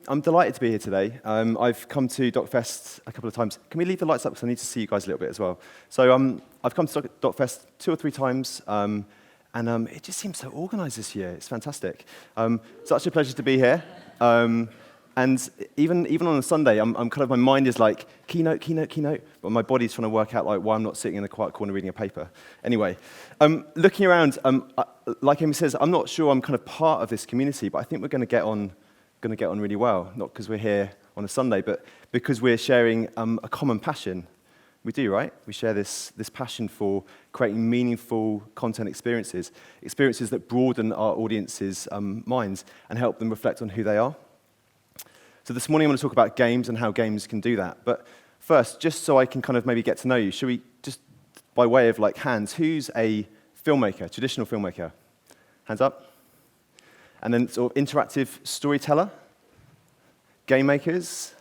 I'm delighted to be here today. I've come to DocFest a couple of times. Can we leave the lights up because I need to see you guys a little bit as well? So I've come to DocFest 2 or 3 times, and it just seems so organised this year. It's fantastic. Such a pleasure to be here. And even on a Sunday, I'm kind of, my mind is like, keynote, but my body's trying to work out like why I'm not sitting in a quiet corner reading a paper. Anyway, looking around, like Amy says, I'm not sure I'm kind of part of this community, but I think we're going to get on really well. Not because we're here on a Sunday, but because we're sharing a common passion. We do, right? We share this passion for creating meaningful content experiences that broaden our audience's minds and help them reflect on who they are. So this morning I'm going to talk about games and how games can do that. But first, just so I can kind of maybe get to know you, should we just, by way of like hands, who's a filmmaker, traditional filmmaker? Hands up. And then sort of interactive storyteller, game makers,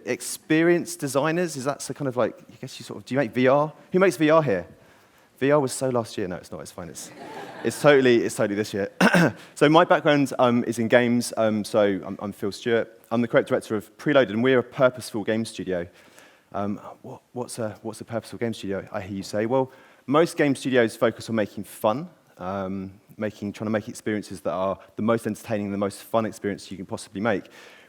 experienced designers. Is that so kind of like, I guess you sort of, do you make VR? Who makes VR here? VR was so last year. No, it's not. It's fine. It's totally this year. So my background is in games. So I'm Phil Stuart. I'm the Director of Preloaded, and we're a purposeful game studio. What's a purposeful game studio? I hear you say. Well, most game studios focus on making fun, trying to make experiences that are the most entertaining, the most fun experience you can possibly make.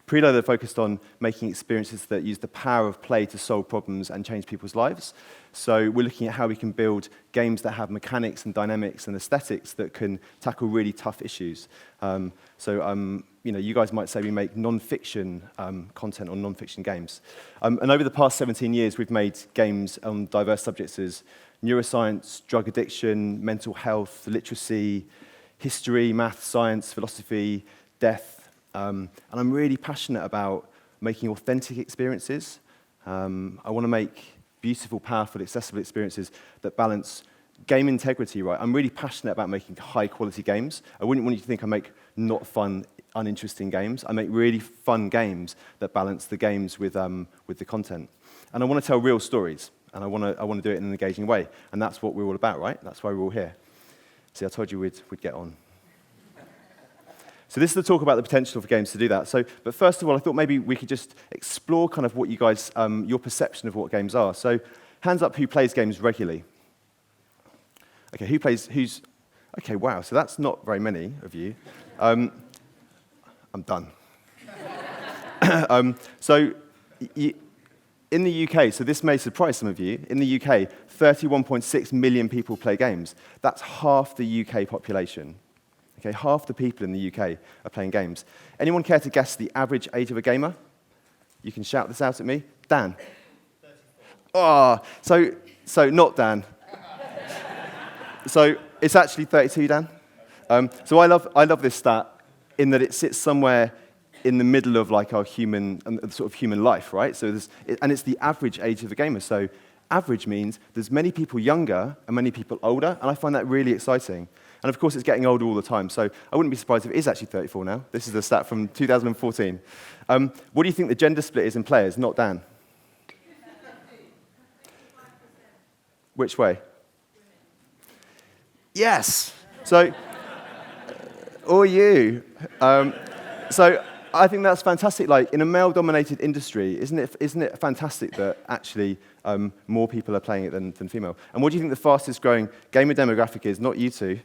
Preloaded focused on making experiences that use the power of play to solve problems and change people's lives. So we're looking at how we can build games that have mechanics and dynamics and aesthetics that can tackle really tough issues. You guys might say we make non-fiction content on non-fiction games. And over the past 17 years, we've made games on diverse subjects as neuroscience, drug addiction, mental health, literacy, history, math, science, philosophy, death. And I'm really passionate about making authentic experiences. I want to make beautiful, powerful, accessible experiences that balance game integrity, right? I'm really passionate about making high-quality games. I wouldn't want you to think I make not fun, uninteresting games. I make really fun games that balance the games with the content. And I want to tell real stories, and I want to do it in an engaging way. And that's what we're all about, right? That's why we're all here. See, I told you we'd get on. So this is the talk about the potential for games to do that. But first of all, I thought maybe we could just explore kind of what you guys, your perception of what games are. So hands up who plays games regularly. Okay, okay, wow, so that's not very many of you. I'm done. In the UK, so this may surprise some of you, in the UK, 31.6 million people play games. That's half the UK population. Okay, half the people in the UK are playing games. Anyone care to guess the average age of a gamer? You can shout this out at me. Dan? 34. Oh, so not Dan. So it's actually 32, Dan. So I love this stat in that it sits somewhere in the middle of like our human life, right? So and it's the average age of a gamer. So average means there's many people younger and many people older, and I find that really exciting. And of course, it's getting older all the time, so I wouldn't be surprised if it is actually 34 now. This is a stat from 2014. What do you think the gender split is in players? Not Dan. Which way? Yes. So, or you. So I think that's fantastic. Like in a male-dominated industry, isn't it fantastic that actually more people are playing it than female? And what do you think the fastest-growing gamer demographic is? Not you two.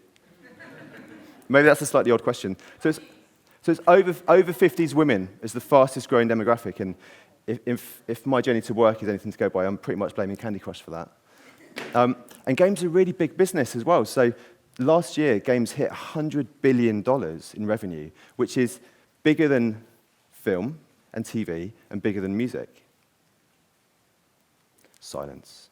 Maybe that's a slightly odd question. So it's over 50s women is the fastest growing demographic, and if my journey to work is anything to go by, I'm pretty much blaming Candy Crush for that. And games are really big business as well. So last year, games hit $100 billion in revenue, which is bigger than film and TV and bigger than music. Silence.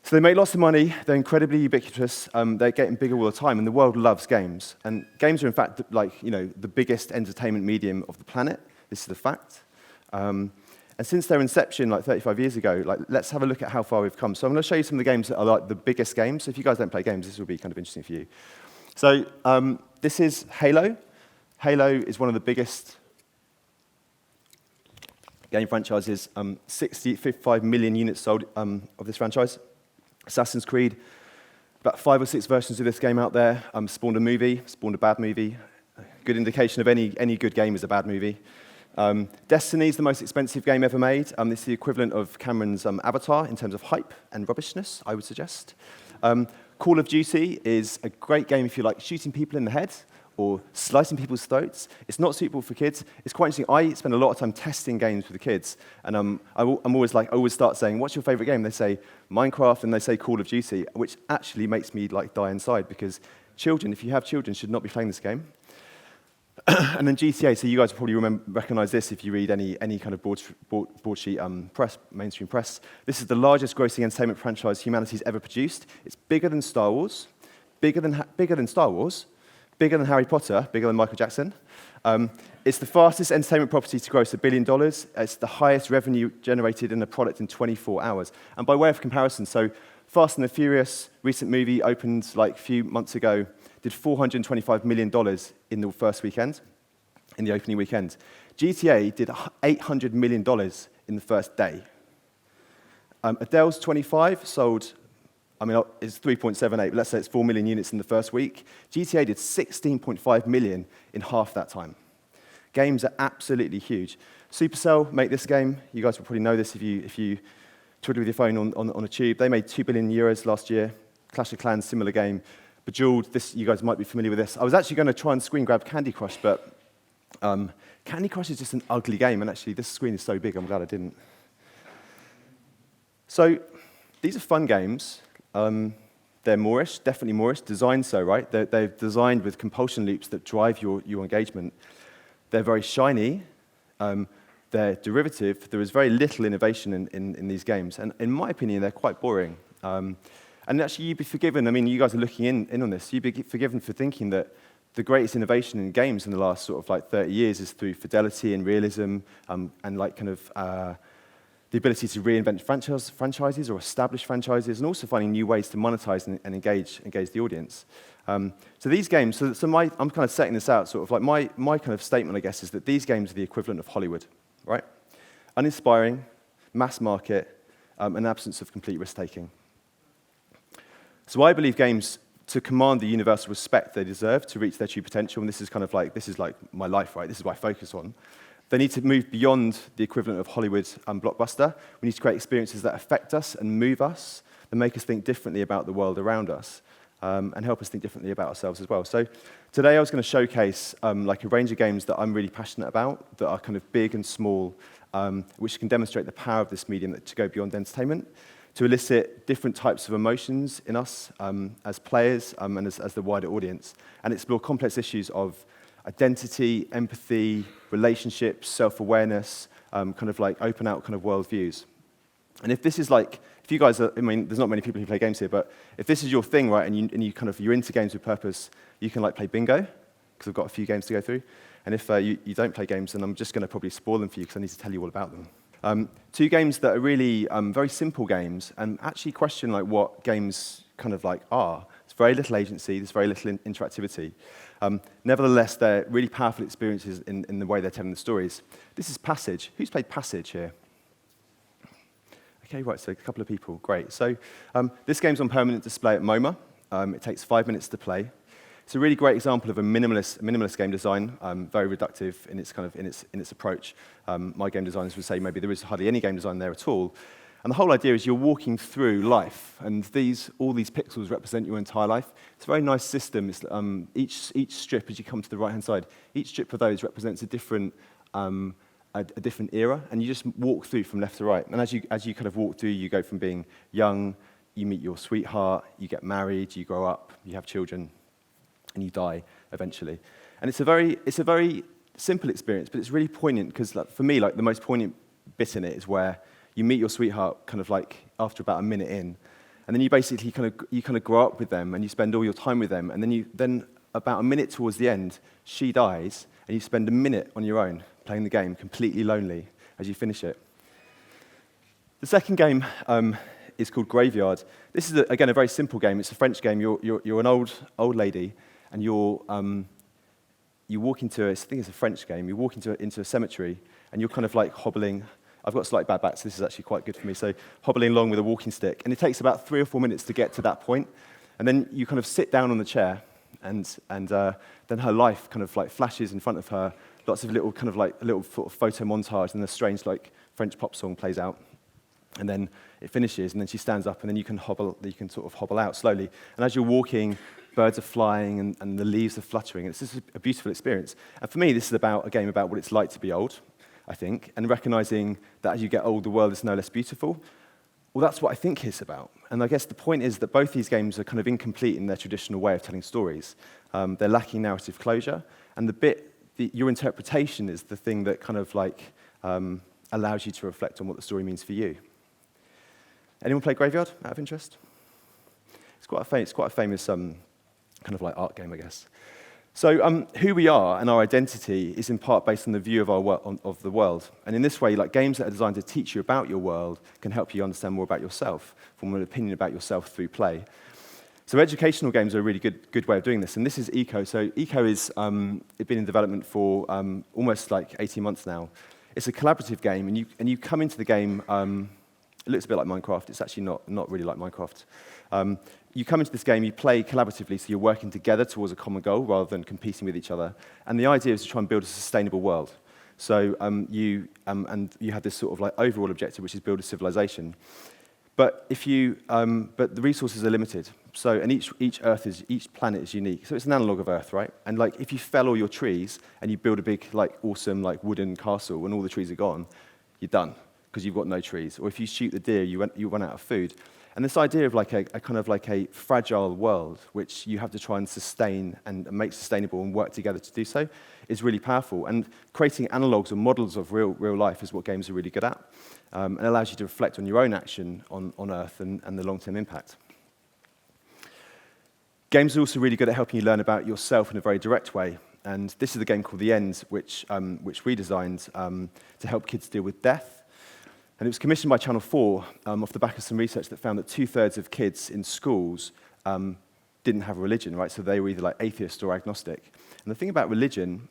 So they make lots of money, they're incredibly ubiquitous, they're getting bigger all the time, and the world loves games. And games are, in fact, the biggest entertainment medium of the planet. This is the fact. And since their inception, 35 years ago, let's have a look at how far we've come. So I'm going to show you some of the games that are the biggest games. So if you guys don't play games, this will be kind of interesting for you. So this is Halo. Halo is one of the biggest game franchises. 55 million units sold of this franchise. Assassin's Creed, about 5 or 6 versions of this game out there. Spawned a movie, spawned a bad movie, good indication of any good game is a bad movie. Destiny is the most expensive game ever made. It's the equivalent of Cameron's Avatar in terms of hype and rubbishness, I would suggest. Call of Duty is a great game if you like shooting people in the head or slicing people's throats. It's not suitable for kids. It's quite interesting. I spend a lot of time testing games with the kids, and I'm always like, I always start saying, "What's your favorite game?" They say Minecraft, and they say Call of Duty, which actually makes me like die inside because children, if you have children, should not be playing this game. And then GTA, so you guys probably recognize this if you read any kind of broadsheet press, mainstream press. This is the largest grossing entertainment franchise humanity's ever produced. It's bigger than Star Wars, bigger than Star Wars, bigger than Harry Potter, bigger than Michael Jackson. It's the fastest entertainment property to gross $1 billion. It's the highest revenue generated in a product in 24 hours. And by way of comparison, so Fast and the Furious, recent movie, opened like a few months ago, did $425 million in the first weekend, in the opening weekend. GTA did $800 million in the first day. Adele's 25 sold, it's 3.78, but let's say it's 4 million units in the first week. GTA did 16.5 million in half that time. Games are absolutely huge. Supercell make this game. You guys will probably know this if you twiddle with your phone on a tube. They made 2 billion euros last year. Clash of Clans, similar game. Bejeweled, this, you guys might be familiar with this. I was actually going to try and screen grab Candy Crush, but Candy Crush is just an ugly game, and actually this screen is so big, I'm glad I didn't. So these are fun games. They're Moorish, definitely Moorish, designed so, right? They're designed with compulsion loops that drive your engagement. They're very shiny. They're derivative. There is very little innovation in these games, and in my opinion, they're quite boring. And actually, you'd be forgiven. I mean, you guys are looking in on this. You'd be forgiven for thinking that the greatest innovation in games in the last sort of like 30 years is through fidelity and realism, and like kind of the ability to reinvent franchises or establish franchises, and also finding new ways to monetize and engage the audience. So these games. I'm kind of setting this out. Sort of like my kind of statement, I guess, is that these games are the equivalent of Hollywood, right? Uninspiring, mass market, an absence of complete risk taking. So I believe games, to command the universal respect they deserve to reach their true potential, and this is like my life, right? This is what I focus on. They need to move beyond the equivalent of Hollywood blockbuster. We need to create experiences that affect us and move us, that make us think differently about the world around us, and help us think differently about ourselves as well. So today I was going to showcase like a range of games that I'm really passionate about, that are kind of big and small, which can demonstrate the power of this medium to go beyond entertainment, to elicit different types of emotions in us as players and as the wider audience, and explore complex issues of identity, empathy, relationships, self-awareness, kind of like open out kind of worldviews. And if this is like, if you guys are, I mean, there's not many people who play games here, but if this is your thing, right, and you're into games with purpose, you can like play bingo, because I've got a few games to go through. And if you don't play games, then I'm just going to probably spoil them for you, because I need to tell you all about them. Two games that are really very simple games, and actually question like what games kind of like are. There's very little agency, there's very little interactivity. Nevertheless, they're really powerful experiences in the way they're telling the stories. This is Passage. Who's played Passage here? Okay, right, so a couple of people, great. So this game's on permanent display at MoMA. It takes 5 minutes to play. It's a really great example of a minimalist game design, very reductive in its approach. My game designers would say maybe there is hardly any game design there at all. And the whole idea is you're walking through life, and all these pixels represent your entire life. It's a very nice system. It's, each strip, as you come to the right-hand side, each strip of those represents a different era, and you just walk through from left to right. And as you kind of walk through, you go from being young, you meet your sweetheart, you get married, you grow up, you have children, and you die eventually. And it's a very simple experience, but it's really poignant because, like, for me, like the most poignant bit in it is where you meet your sweetheart kind of like after about a minute in, and then you basically kind of grow up with them and you spend all your time with them, and then about a minute towards the end, she dies, and you spend a minute on your own playing the game, completely lonely as you finish it. The second game is called Graveyard. This is again a very simple game. It's a French game. You're an old lady, and you walk into I think it's a French game. You walk into a cemetery, and you're kind of like hobbling. I've got slightly bad back, so this is actually quite good for me. So hobbling along with a walking stick, and it takes about 3 or 4 minutes to get to that point, and then you kind of sit down on the chair, and then her life kind of like flashes in front of her, lots of little kind of like a little sort of photo montage, and a strange like French pop song plays out, and then it finishes, and then she stands up, and then you can sort of hobble out slowly, and as you're walking, birds are flying and the leaves are fluttering. It's just a beautiful experience. And for me, this is about a game about what it's like to be old, I think, and recognizing that as you get old, the world is no less beautiful. Well, that's what I think it's about. And I guess the point is that both these games are kind of incomplete in their traditional way of telling stories. They're lacking narrative closure, and your interpretation is the thing that kind of like allows you to reflect on what the story means for you. Anyone play Graveyard out of interest? It's quite a famous kind of like art game, I guess. So who we are and our identity is in part based on the view of the world. And in this way, like games that are designed to teach you about your world can help you understand more about yourself, form an opinion about yourself through play. So educational games are a really good way of doing this. And this is Eco. So Eco is it's been in development for almost like 18 months now. It's a collaborative game, and you come into the game. It looks a bit like Minecraft. It's actually not really like Minecraft. You come into this game, you play collaboratively, so you're working together towards a common goal rather than competing with each other. And the idea is to try and build a sustainable world. So you have this sort of like overall objective, which is build a civilization. But but the resources are limited. So and each planet is unique. So it's an analog of Earth, right? And like if you fell all your trees and you build a big like awesome like wooden castle and all the trees are gone, you're done because you've got no trees. Or if you shoot the deer, you run out of food. And this idea of like a kind of like a fragile world, which you have to try and sustain and make sustainable and work together to do so, is really powerful. And creating analogs or models of real life is what games are really good at. And allows you to reflect on your own action on Earth and the long-term impact. Games are also really good at helping you learn about yourself in a very direct way. And this is a game called The End, which we designed to help kids deal with death. And it was commissioned by Channel 4 off the back of some research that found that 2/3 of kids in schools didn't have a religion, right? So they were either like atheist or agnostic. And the thing about religion,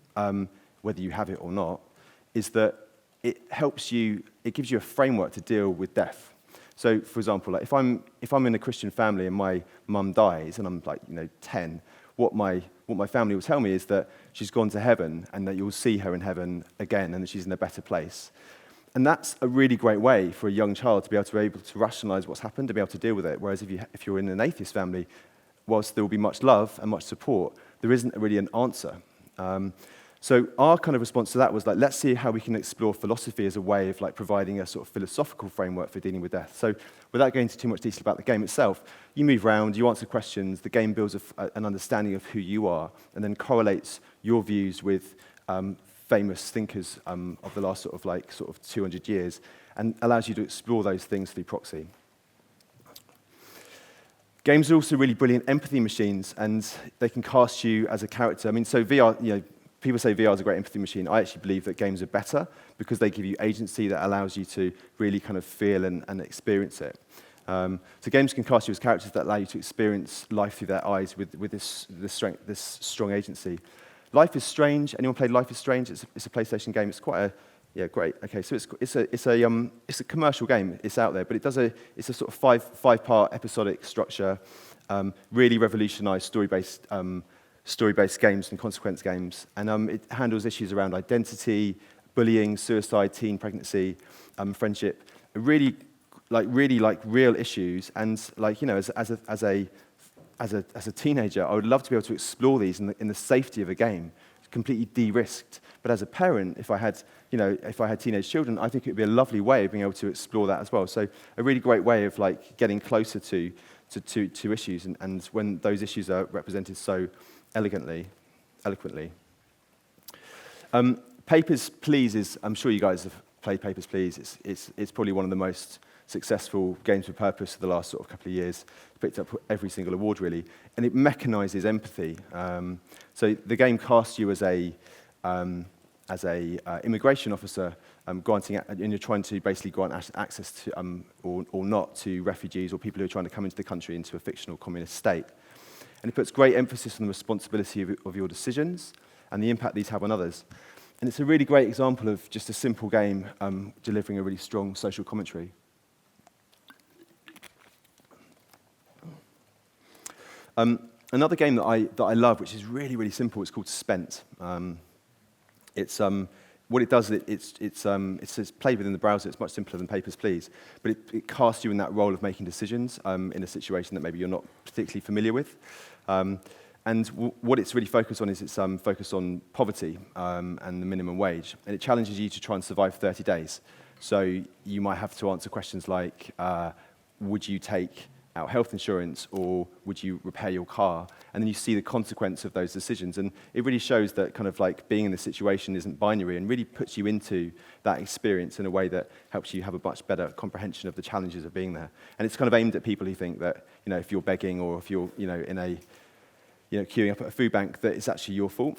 whether you have it or not, is that it gives you a framework to deal with death. So, for example, like if I'm in a Christian family and my mum dies and I'm like 10, what my family will tell me is that she's gone to heaven and that you'll see her in heaven again and that she's in a better place. And that's a really great way for a young child to be able to rationalize what's happened, to be able to deal with it. Whereas if you're in an atheist family, whilst there will be much love and much support, there isn't really an answer. So our kind of response to that was like, let's see how we can explore philosophy as a way of like providing a sort of philosophical framework for dealing with death. So without going into too much detail about the game itself, you move around, you answer questions, the game builds an understanding of who you are, and then correlates your views with famous thinkers of the last sort of 200 years, and allows you to explore those things through proxy. Games are also really brilliant empathy machines, and they can cast you as a character. I mean, so VR, people say VR is a great empathy machine. I actually believe that games are better because they give you agency that allows you to really kind of feel and experience it. So games can cast you as characters that allow you to experience life through their eyes with this strong agency. Life is Strange. Anyone played Life is Strange? It's a PlayStation game. It's quite great. Okay, so it's a commercial game. It's out there, but it's a sort of five-part episodic structure. Really revolutionized story-based games and consequence games, and it handles issues around identity, bullying, suicide, teen pregnancy, friendship. Really real issues, and as a teenager, I would love to be able to explore these in the safety of a game, completely de-risked. But as a parent, if I had teenage children, I think it would be a lovely way of being able to explore that as well. So a really great way of like getting closer to issues, and when those issues are represented so eloquently. Papers, Please is, I'm sure you guys have played Papers, Please. It's probably one of the most successful games with purpose for the last sort of couple of years. It's picked up every single award, really. And it mechanizes empathy. So the game casts you as a immigration officer, and you're trying to basically grant access to, or not, to refugees or people who are trying to come into the country into a fictional communist state. And it puts great emphasis on the responsibility of your decisions and the impact these have on others. And it's a really great example of just a simple game delivering a really strong social commentary. Another game that I love, which is really, really simple, it's called Spent. It's what it does, it's played within the browser. It's much simpler than Papers, Please, but it casts you in that role of making decisions in a situation that maybe you're not particularly familiar with. And what it's really focused on is it's focused on poverty and the minimum wage, and it challenges you to try and survive 30 days. So you might have to answer questions like, would you take out health insurance, or would you repair your car? And then you see the consequence of those decisions. And it really shows that kind of like being in this situation isn't binary, and really puts you into that experience in a way that helps you have a much better comprehension of the challenges of being there. And it's kind of aimed at people who think that, if you're begging, or if you're, in a, queuing up at a food bank, that it's actually your fault.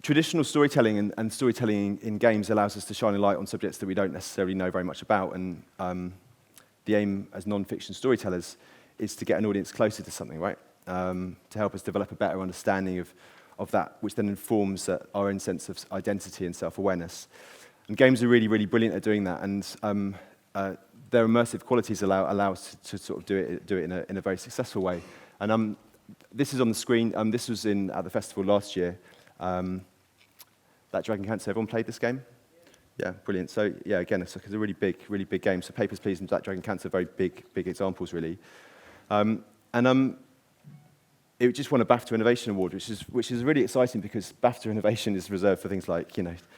Traditional storytelling and storytelling in games allows us to shine a light on subjects that we don't necessarily know very much about, and the aim as non-fiction storytellers is to get an audience closer to something, right? To help us develop a better understanding of that, which then informs our own sense of identity and self-awareness. And games are really, really brilliant at doing that, and their immersive qualities allow us to sort of do it in a very successful way. And this is on the screen. This was at the festival last year. That Dragon Cancer, everyone played this game? Yeah, brilliant. So yeah, again, it's a really big game. So Papers, Please and That Dragon Cancer are very big examples, really. It just won a BAFTA Innovation Award, which is really exciting, because BAFTA Innovation is reserved for things like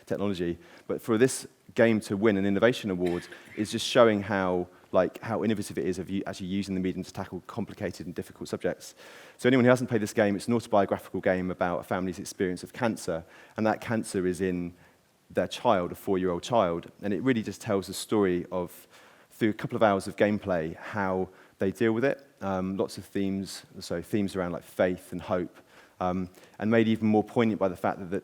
technology. But for this game to win an Innovation Award is just showing how innovative it is of you actually using the medium to tackle complicated and difficult subjects. So anyone who hasn't played this game, it's an autobiographical game about a family's experience of cancer, and that cancer is in their child, a 4-year-old child, and it really just tells the story of, through a couple of hours of gameplay, how they deal with it. Lots of themes around like faith and hope, and made even more poignant by the fact that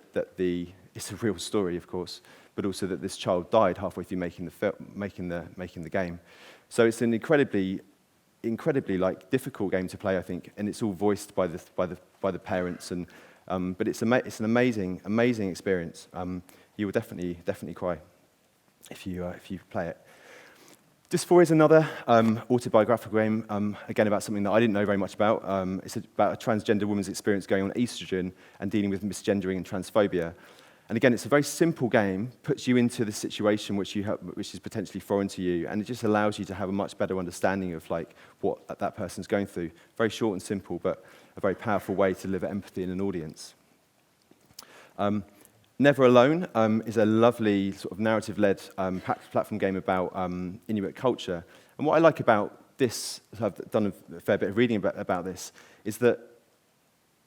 it's a real story, of course, but also that this child died halfway through making the game. So it's an incredibly difficult game to play, I think, and it's all voiced by the parents. And but it's an amazing experience. You will definitely cry if you play it. Dysphoria is another autobiographical game, again about something that I didn't know very much about. It's about a transgender woman's experience going on estrogen and dealing with misgendering and transphobia. And again, it's a very simple game, puts you into the situation which is potentially foreign to you, and it just allows you to have a much better understanding of what that person's going through. Very short and simple, but a very powerful way to deliver empathy in an audience. Never Alone is a lovely sort of narrative-led platform game about Inuit culture. And what I like about this, I've done a fair bit of reading about this, is that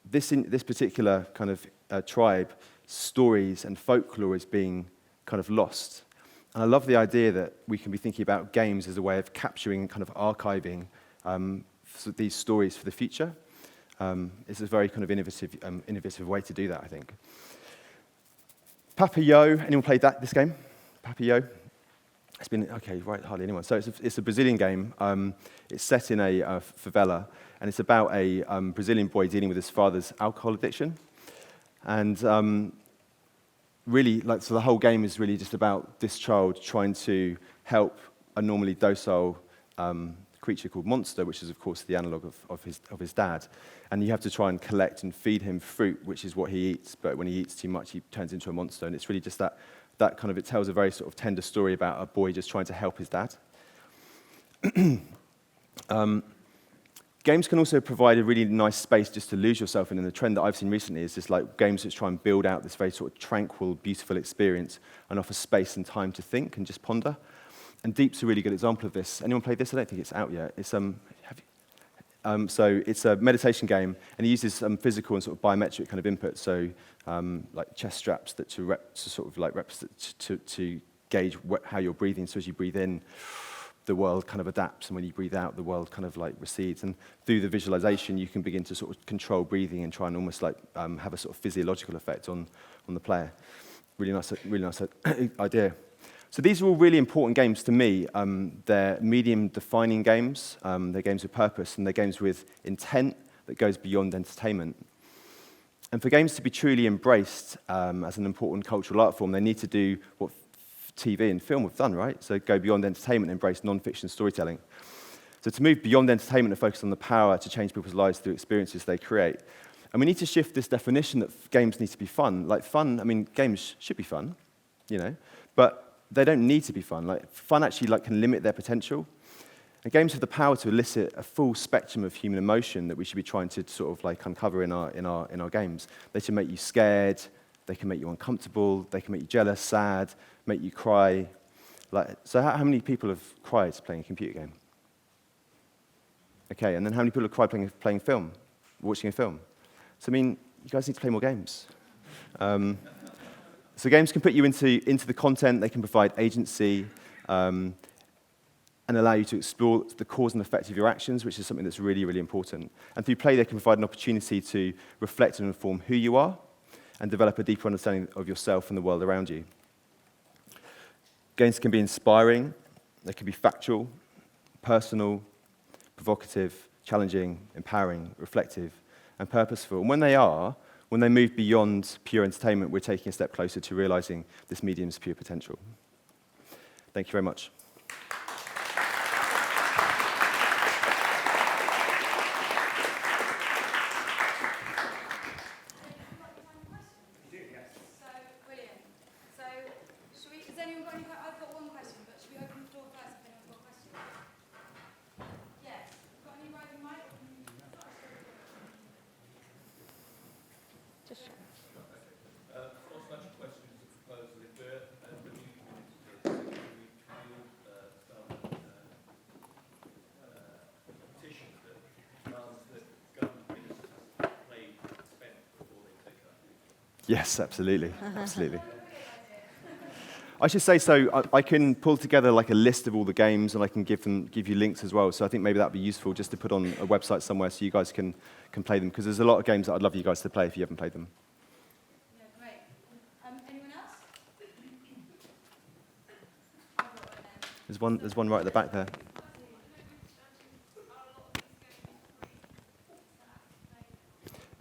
this particular kind of tribe, stories and folklore is being kind of lost. And I love the idea that we can be thinking about games as a way of capturing, kind of archiving these stories for the future. It's a very kind of innovative way to do that, I think. Papio, anyone played this game? Papio? It's been, okay, right, hardly anyone. So it's a Brazilian game. It's set in a favela, and it's about a Brazilian boy dealing with his father's alcohol addiction. And really, so the whole game is really just about this child trying to help a normally docile creature called Monster, which is, of course, the analogue of his dad. And you have to try and collect and feed him fruit, which is what he eats. But when he eats too much, he turns into a monster. And it's really just that kind of, it tells a very sort of tender story about a boy just trying to help his dad. Games can also provide a really nice space just to lose yourself in, and the trend that I've seen recently is just like games that try and build out this very sort of tranquil, beautiful experience and offer space and time to think and just ponder. And Deep's a really good example of this. Anyone played this? I don't think it's out yet. It's so it's a meditation game, and it uses physical and sort of biometric kind of input. So like chest straps that to gauge how you're breathing. So as you breathe in, the world kind of adapts, and when you breathe out, the world kind of like recedes. And through the visualization, you can begin to sort of control breathing and try and almost like have a sort of physiological effect on the player. Really nice idea. So these are all really important games to me. They're medium-defining games. They're games with purpose, and they're games with intent that goes beyond entertainment. And for games to be truly embraced as an important cultural art form, they need to do what TV and film have done, right? So go beyond entertainment and embrace non-fiction storytelling. So to move beyond entertainment and focus on the power to change people's lives through experiences they create. And we need to shift this definition that games need to be fun. Like fun, I mean, games should be fun, but they don't need to be fun. Like fun actually can limit their potential. And games have the power to elicit a full spectrum of human emotion that we should be trying to sort of uncover in our games. They should make you scared, they can make you uncomfortable, they can make you jealous, sad, make you cry. So how many people have cried playing a computer game? Okay, and then how many people have cried playing film, watching a film? So I mean, you guys need to play more games. So games can put you into the content, they can provide agency, and allow you to explore the cause and effect of your actions, which is something that's really, really important. And through play, they can provide an opportunity to reflect and inform who you are and develop a deeper understanding of yourself and the world around you. Games can be inspiring, they can be factual, personal, provocative, challenging, empowering, reflective, and purposeful. And when they move beyond pure entertainment, we're taking a step closer to realizing this medium's pure potential. Thank you very much. Yes, absolutely, absolutely. I should say, so I can pull together a list of all the games, and I can give you links as well. So I think maybe that'd be useful just to put on a website somewhere so you guys can play them, because there's a lot of games that I'd love you guys to play if you haven't played them. Yeah, great. Anyone else? There's one right at the back there.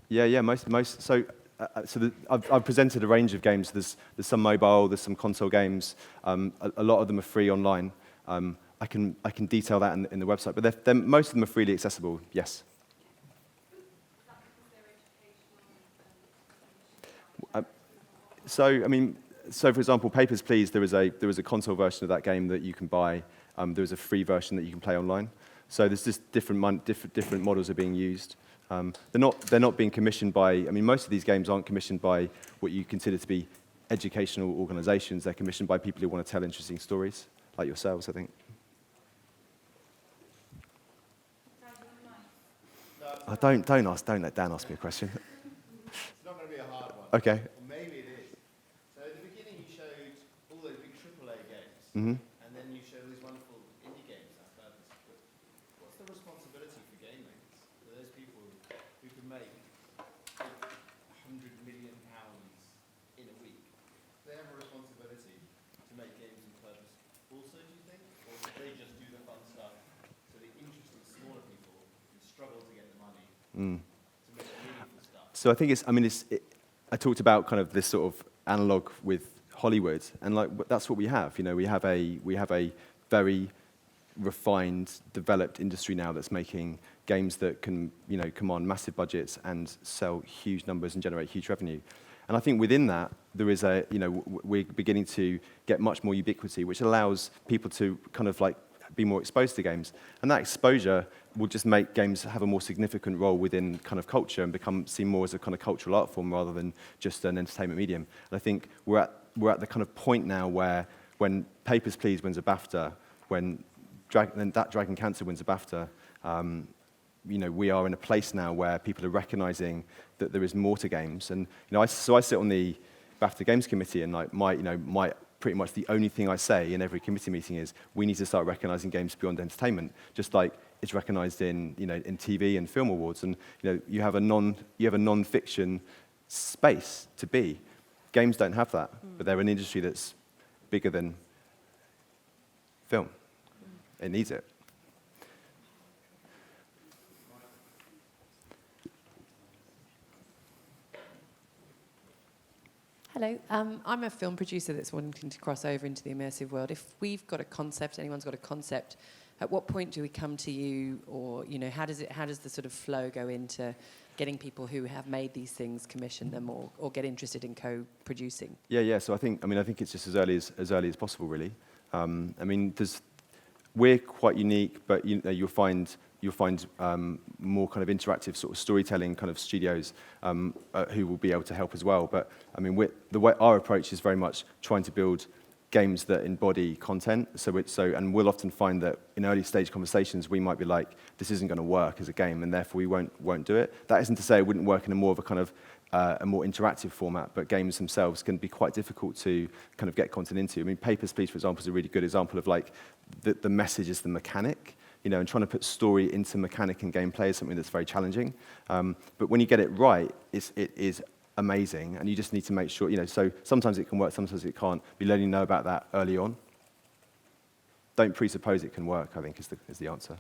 Yeah, most. So I've presented a range of games. There's some mobile, there's some console games. A lot of them are free online. I can detail that in the website, but most of them are freely accessible. Yes. So for example, Papers, Please. There is a console version of that game that you can buy. There is a free version that you can play online. So there's just different models are being used. They're not being commissioned by, most of these games aren't commissioned by what you consider to be educational organizations. They're commissioned by people who want to tell interesting stories, like yourselves, I think. Don't let Dan ask me a question. It's not going to be a hard one. Okay. Or maybe it is. So at the beginning you showed all those big AAA games. Mm-hmm. And then you showed these wonderful indie games that have purpose. But what's the responsibility for game makers? For those people who can make £100 million in a week, do they have a responsibility to make games with purpose also, do you think? Or do they just do the fun stuff so the interesting smaller people who struggle to get the money to make meaningful stuff? So I think I talked about kind of this sort of analog with Hollywood, and that's what we have. We have a very refined, developed industry now that's making games that can command massive budgets and sell huge numbers and generate huge revenue. And I think within that there is we're beginning to get much more ubiquity, which allows people to kind of be more exposed to games, and that exposure will just make games have a more significant role within kind of culture and become seen more as a kind of cultural art form rather than just an entertainment medium. And I think we're at the kind of point now where when Papers, Please wins a BAFTA, when that Dragon Cancer wins a BAFTA, we are in a place now where people are recognizing that there is more to games. And I sit on the BAFTA Games Committee, and my pretty much the only thing I say in every committee meeting is we need to start recognizing games beyond entertainment, just like it's recognized in TV and film awards. And you have a non-fiction space to be. Games don't have that, but they're an industry that's bigger than film. It needs it. Hello, I'm a film producer that's wanting to cross over into the immersive world. If we've got a concept, anyone's got a concept at what point do we come to you, or how does the sort of flow go into getting people who have made these things commission them or get interested in co-producing? Yeah. So I think it's just as early as possible, really. We're quite unique, but you'll find more kind of interactive sort of storytelling kind of studios who will be able to help as well. But the way our approach is very much trying to build games that embody content. And we'll often find that in early stage conversations we might be like, this isn't going to work as a game, and therefore we won't do it. That isn't to say it wouldn't work in a more of a kind of a more interactive format, but games themselves can be quite difficult to kind of get content into. Papers, Please, for example, is a really good example of like the message is the mechanic. And trying to put story into mechanic and gameplay is something that's very challenging. But when you get it right, it is amazing, and you just need to make sure, so sometimes it can work, sometimes it can't. Be letting you know about that early on. Don't presuppose it can work, I think, is the answer.